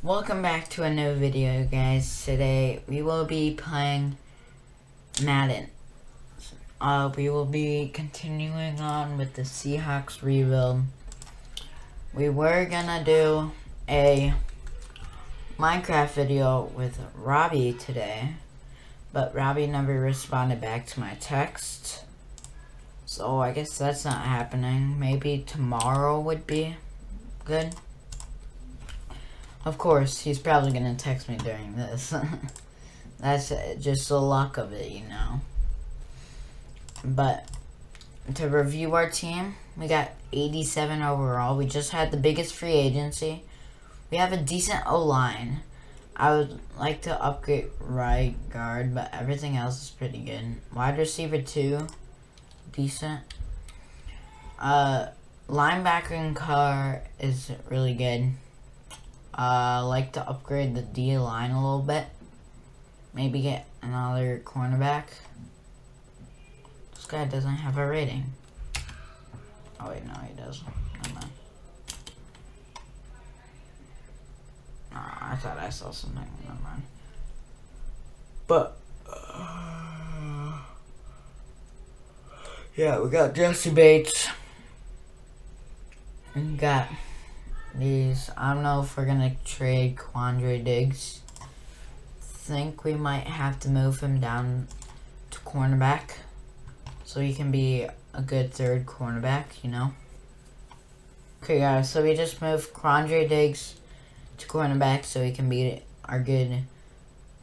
Welcome back to a new video, guys. Today we will be playing Madden. We will be continuing on with the Seahawks rebuild. We were gonna do a Minecraft video with Robbie today, but Robbie never responded back to my text. So I guess that's not happening. Maybe tomorrow would be good. Of course, he's probably gonna text me during this. That's just the luck of it, you know. But to review our team, we got 87 overall. We just had the biggest free agency. We have a decent O-line. I would like to upgrade right guard, but everything else is pretty good. Wide receiver 2, decent. Linebacking car is really good. Like to upgrade the D line a little bit. Maybe get another cornerback. This guy doesn't have a rating. Oh wait, no, he does. Never mind. I thought I saw something. Never mind. But yeah, we got Jesse Bates. We got these. I don't know if we're gonna trade Quandre Diggs. Think we might have to move him down to cornerback so he can be a good third cornerback, you know. Okay, guys, so we just moved Quandre Diggs to cornerback so he can be our good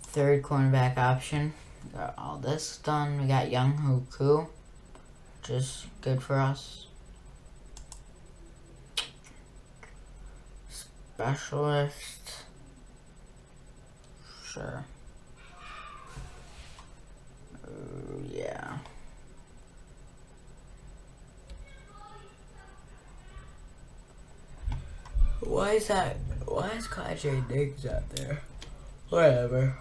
third cornerback option. Got all this done. We got Young Hoku, which is good for us. Specialist. Sure. Yeah. Why is that? Why is Quandre Diggs out there? Whatever.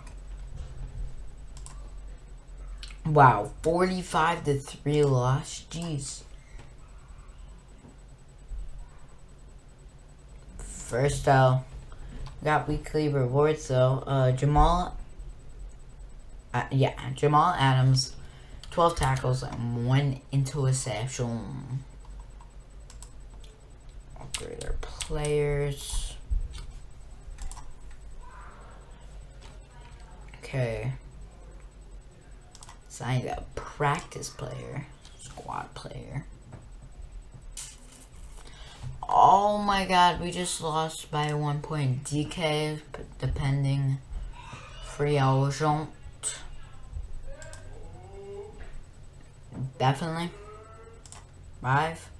Wow, 45-3 loss. Jeez. First out, got weekly rewards though. Jamal Adams, 12 tackles and 1 interception. Upgrade our players. Okay. Signed a practice player, squad player. Oh my god, we just lost by 1 point. DK, depending. Free agent. Definitely. 5.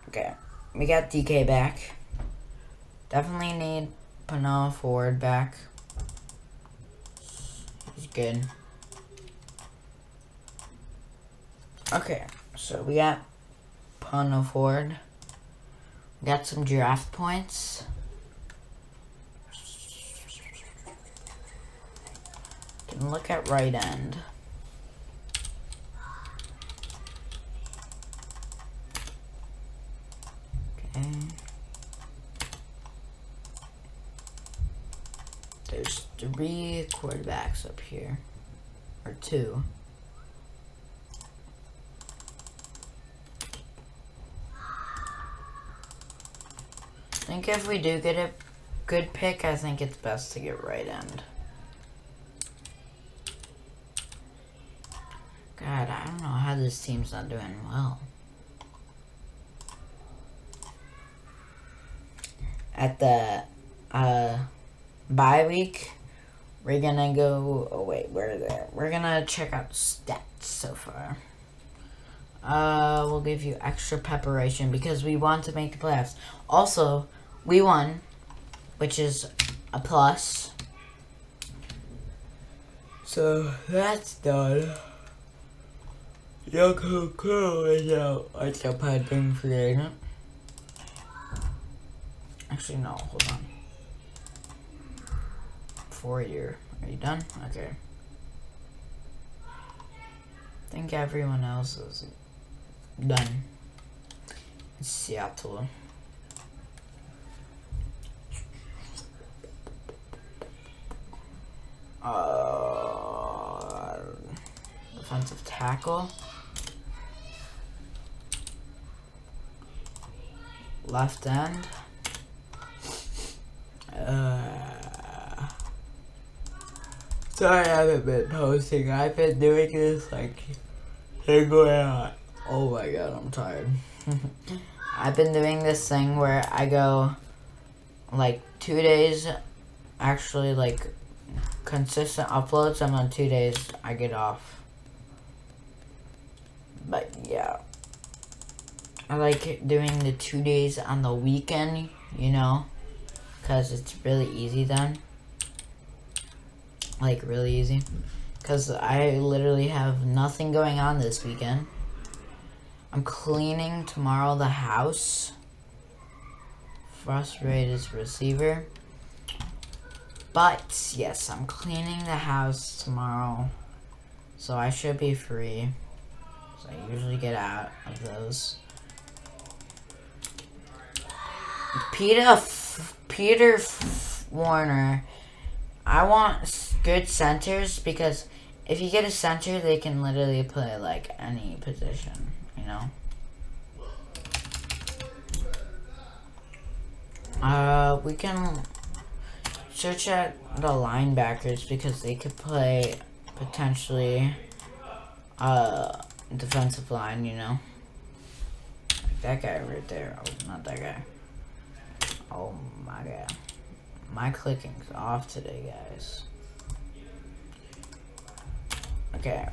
Okay, we got DK back. Definitely need Panoa Ford back. He's good. Okay. So we got Pano Ford. We got some draft points. Can look at right end. Okay. There's 3 quarterbacks up here. Or 2. I think if we do get a good pick, I think it's best to get right end. God, I don't know how this team's not doing well. At the bye week, we're gonna go. Oh wait, we're there. We're gonna check out stats so far. We'll give you extra preparation because we want to make the playoffs. Also, we won, which is a plus. So that's done. Yoko Kuro is out. I still pending free agent. Actually, no, hold on. 4 year. Are you done? Okay. I think everyone else is done. Seattle. Defensive tackle. Left end. Sorry I haven't been posting. I've been doing this like oh my god, I'm tired. I've been doing this thing where I go like 2 days, actually like consistent uploads, and on 2 days I get off. But yeah, I like doing the 2 days on the weekend, you know, because it's really easy then. Like really easy, because I literally have nothing going on this weekend. I'm cleaning tomorrow the house. Frustrated receiver. But yes, I'm cleaning the house tomorrow, so I should be free. So I usually get out of those. Peter Warner. I want good centers, because if you get a center, they can literally play like any position, you know. We can search at the linebackers, because they could play potentially defensive line, you know. Like that guy right there. Oh, not that guy. Oh my god. My clicking's off today, guys. Okay.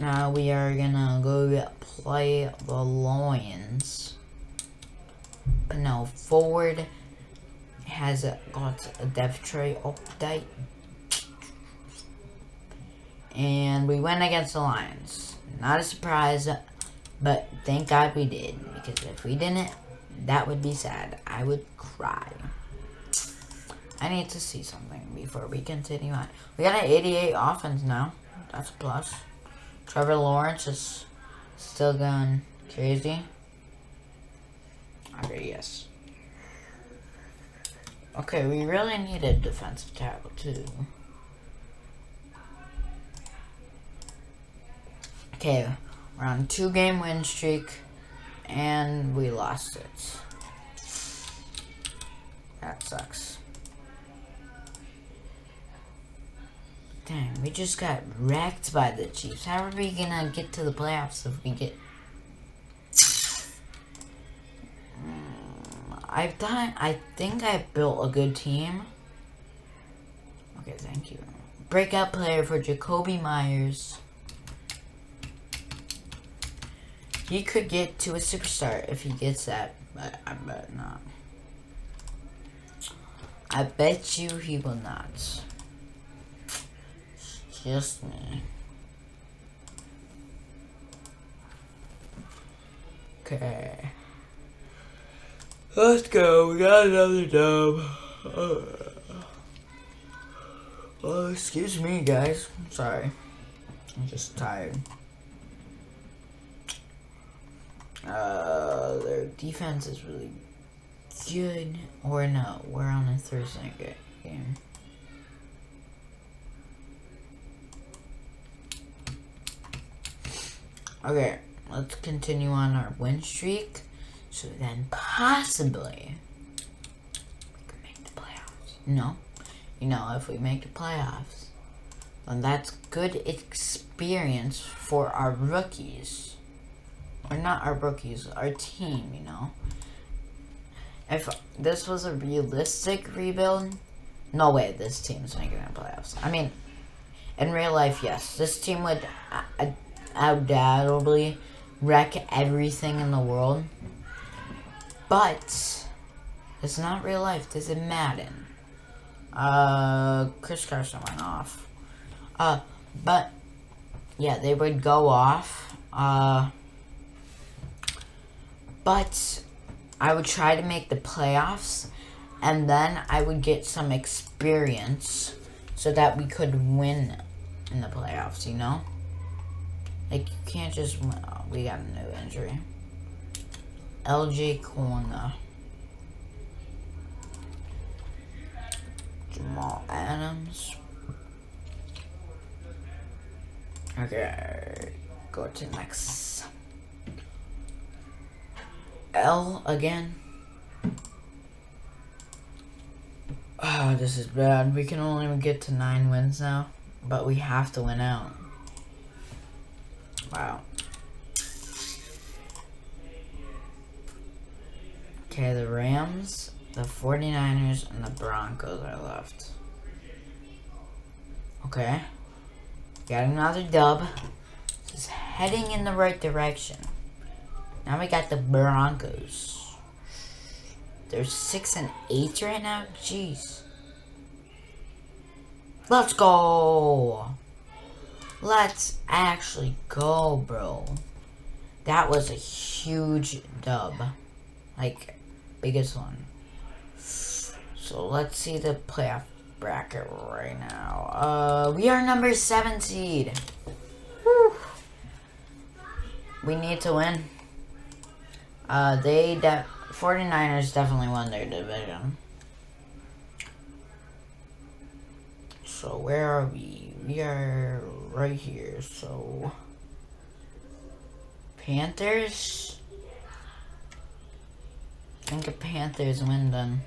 Now we are gonna go play the Lions. But no, forward has got a depth tray update. And we went against the Lions. Not a surprise, but thank God we did. Because if we didn't, that would be sad. I would cry. I need to see something before we continue on. We got an 88 offense now. That's a plus. Trevor Lawrence is still going crazy. Okay, yes. Okay, we really need a defensive tackle too. Okay, we're on a 2-game win streak, and we lost it. That sucks. Dang, we just got wrecked by the Chiefs. How are we gonna get to the playoffs if we get... I think I built a good team. Okay, thank you. Breakout player for Jacoby Myers. He could get to a superstar if he gets that, but I bet not. I bet you he will not. It's just me. Okay. Let's go. We got another dub. Oh, excuse me, guys. I'm sorry. I'm just tired. Their defense is really good. Or no, we're on a Thursday game. Okay, let's continue on our win streak. So then possibly we could make the playoffs. No. You know, if we make the playoffs, then that's good experience for our rookies. Or not our rookies, our team, you know. If this was a realistic rebuild, no way this team's making the playoffs. I mean, in real life, yes. This team would undoubtedly wreck everything in the world. But it's not real life. This is Madden. Chris Carson went off. But yeah, they would go off. But I would try to make the playoffs, and then I would get some experience so that we could win in the playoffs, you know? Like, you can't just win. Oh, we got a new injury. LJ Corner. Jamal Adams. Okay, go to next. L again. Oh, this is bad. We can only get to 9 wins now, but we have to win out. Wow. Okay, the Rams, the 49ers, and the Broncos are left. Okay. Got another dub. This is heading in the right direction. Now we got the Broncos. They're 6-8 right now? Jeez. Let's go! Let's actually go, bro. That was a huge dub. Like, biggest one. So let's see the playoff bracket right now. We are number 7 seed. Whew. We need to win. 49ers definitely won their division. So where are we? We are right here. So Panthers. I think if Panthers win, then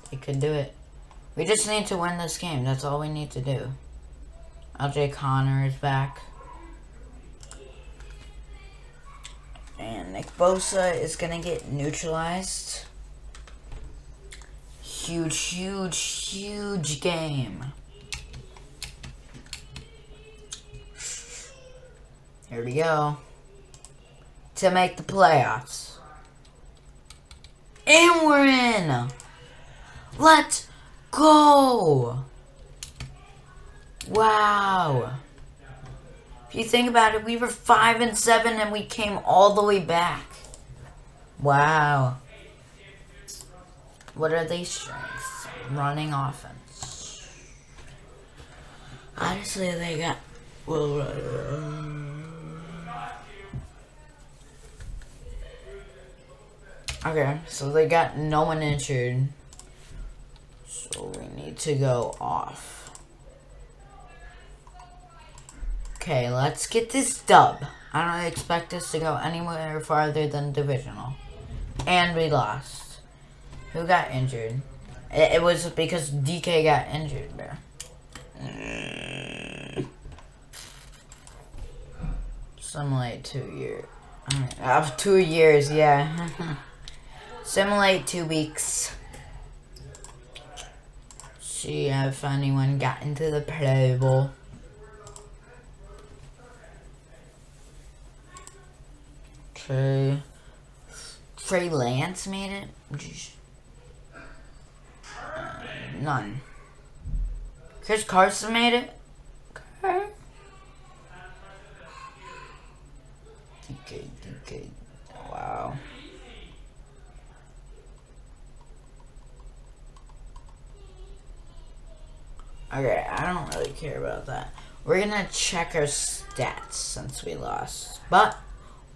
they could do it. We just need to win this game. That's all we need to do. LJ Connor is back. And Nick Bosa is going to get neutralized. Huge, huge, huge game. Here we go. To make the playoffs. And we're in! Let's go! Wow. If you think about it, we were 5-7 and we came all the way back. Wow. What are their strengths? Running offense. Honestly, they got... Okay, so they got no one injured. So we need to go off. Okay, let's get this dub. I don't expect us to go anywhere farther than divisional. And we lost. Who got injured? It was because DK got injured there. Simulate 2 years. 2 years, yeah. Simulate 2 weeks. See if anyone got into the Pro Bowl. Okay. Trey Lance made it? None. Chris Carson made it? Okay. DK. Wow. Okay, I don't really care about that. We're gonna check our stats since we lost. But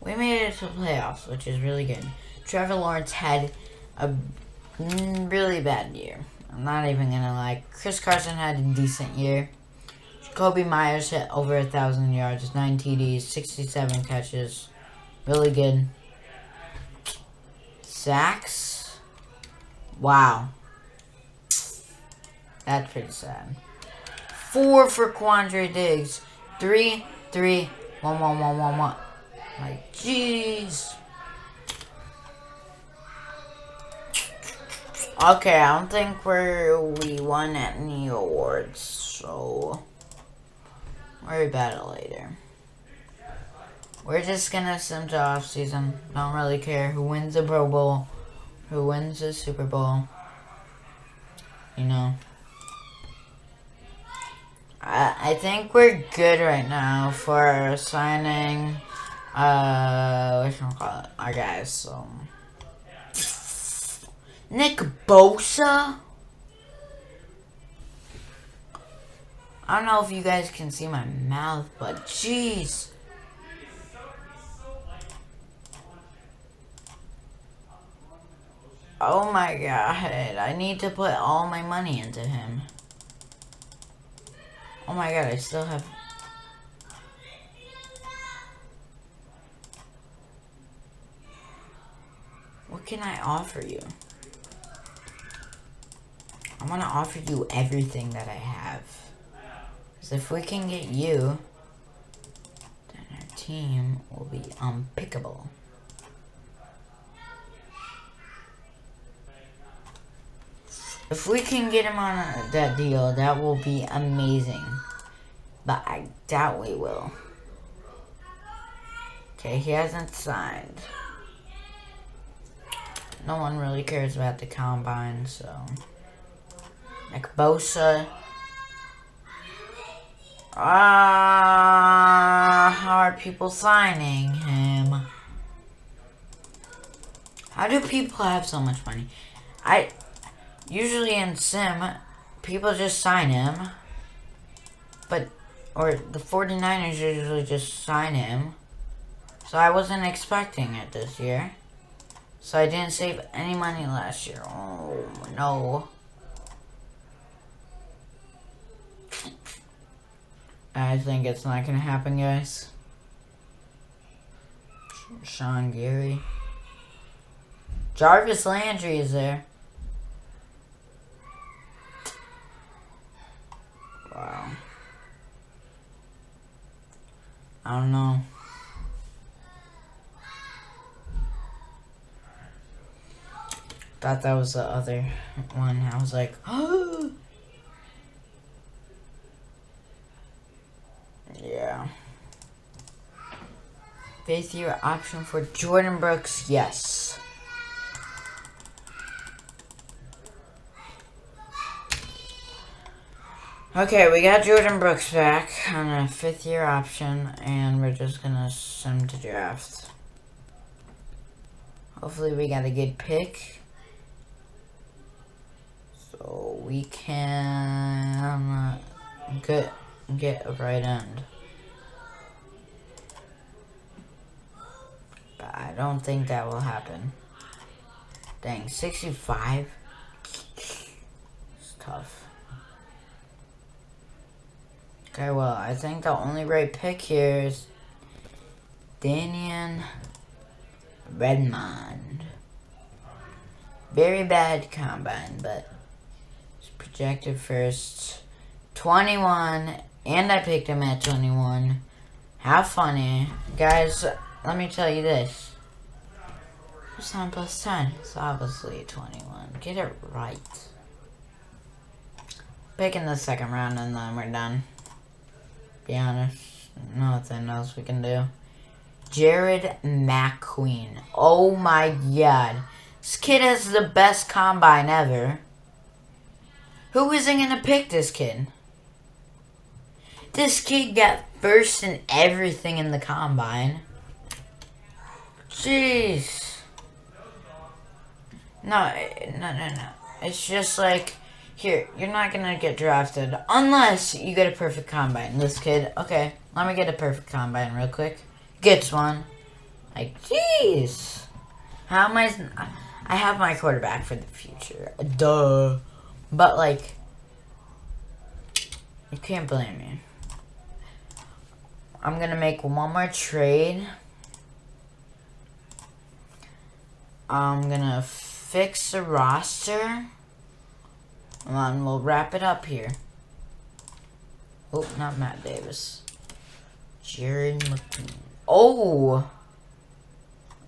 we made it to playoffs, which is really good. Trevor Lawrence had a really bad year. I'm not even gonna lie. Chris Carson had a decent year. Jacoby Myers hit over 1,000 yards, 9 TDs, 67 catches. Really good. Sacks? Wow. That's pretty sad. 4 for Quandre Diggs. 3, 1, 1, 1, 1, 1. Like, jeez. Okay, I don't think we won any awards, so worry about it later. We're just gonna sim to off season. Don't really care who wins the Pro Bowl, who wins the Super Bowl. You know. I think we're good right now for signing whatchamacallit, our guys, so Nick Bosa? I don't know if you guys can see my mouth, but jeez. Oh my god, I need to put all my money into him. Oh my god, I still have... What can I offer you? I want to offer you everything that I have. Because if we can get you, then our team will be unpickable. If we can get him on that deal, that will be amazing. But I doubt we will. Okay, he hasn't signed. No one really cares about the combine, so. Nick Bosa. How are people signing him? How do people have so much money? Usually in Sim, people just sign him. Or the 49ers usually just sign him. So I wasn't expecting it this year. So I didn't save any money last year. Oh, no. I think it's not going to happen, guys. Sean Gary. Jarvis Landry is there. Wow. I don't know. Thought that was the other one. I was like, oh. Yeah. 5th year option for Jordan Brooks, yes. Okay, we got Jordan Brooks back on a 5th year option, and we're just gonna send him to draft. Hopefully we got a good pick. So we can get a right end. But I don't think that will happen. Dang, 65? It's tough. Okay, well, I think the only right pick here is Danian Redmond. Very bad combine, but it's projected first. 21, and I picked him at 21. How funny. Guys, let me tell you this. 10 plus 10. It's obviously 21. Get it right. Pick in the second round and then we're done. Be honest. Nothing else we can do. Jared McQueen. Oh my god. This kid has the best combine ever. Who isn't gonna pick this kid? This kid got first in everything in the combine. Jeez. No. It's just like, here, you're not gonna get drafted unless you get a perfect combine. This kid, okay, let me get a perfect combine real quick. Gets one. Like, jeez. How am I have my quarterback for the future. Duh. But, like, you can't blame me. I'm gonna make one more trade. I'm gonna fix the roster. And we'll wrap it up here. Oh, not Matt Davis. Jared McQueen. Oh!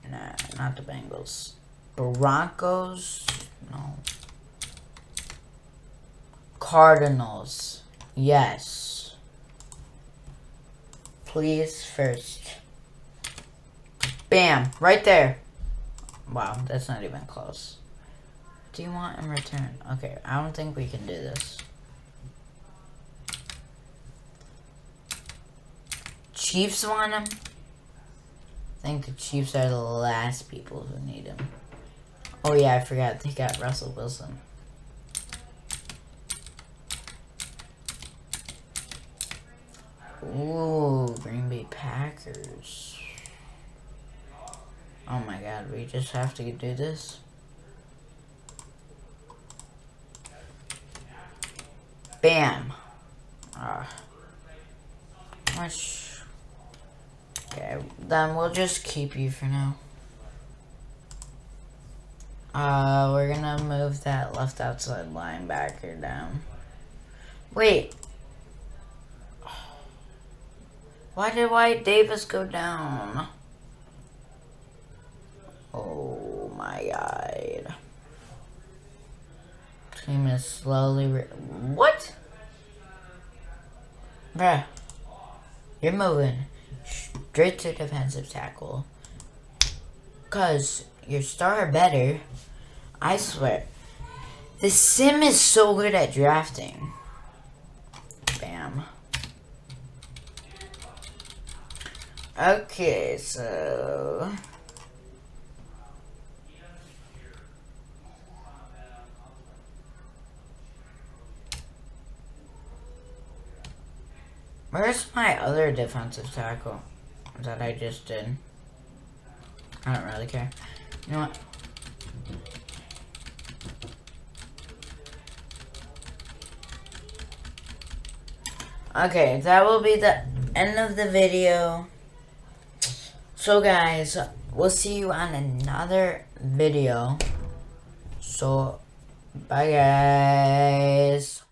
Nah, not the Bengals. Broncos? No. Cardinals. Yes. Please, first. Bam! Right there. Wow, that's not even close. What do you want in return? Okay, I don't think we can do this. Chiefs want him? I think the Chiefs are the last people who need him. Oh yeah, I forgot. They got Russell Wilson. Ooh, Green Bay Packers. Oh my god, we just have to do this? Bam. Much. Okay, then we'll just keep you for now. We're gonna move that left outside linebacker down. Wait. Why did White Davis go down? Oh my god. Team is slowly what? Bruh. You're moving straight to defensive tackle. Cause your star better. I swear. The sim is so good at drafting. Bam. Okay, so where's my other defensive tackle that I just did? I don't really care. You know what? Okay, that will be the end of the video. So guys, we'll see you on another video. So, bye guys.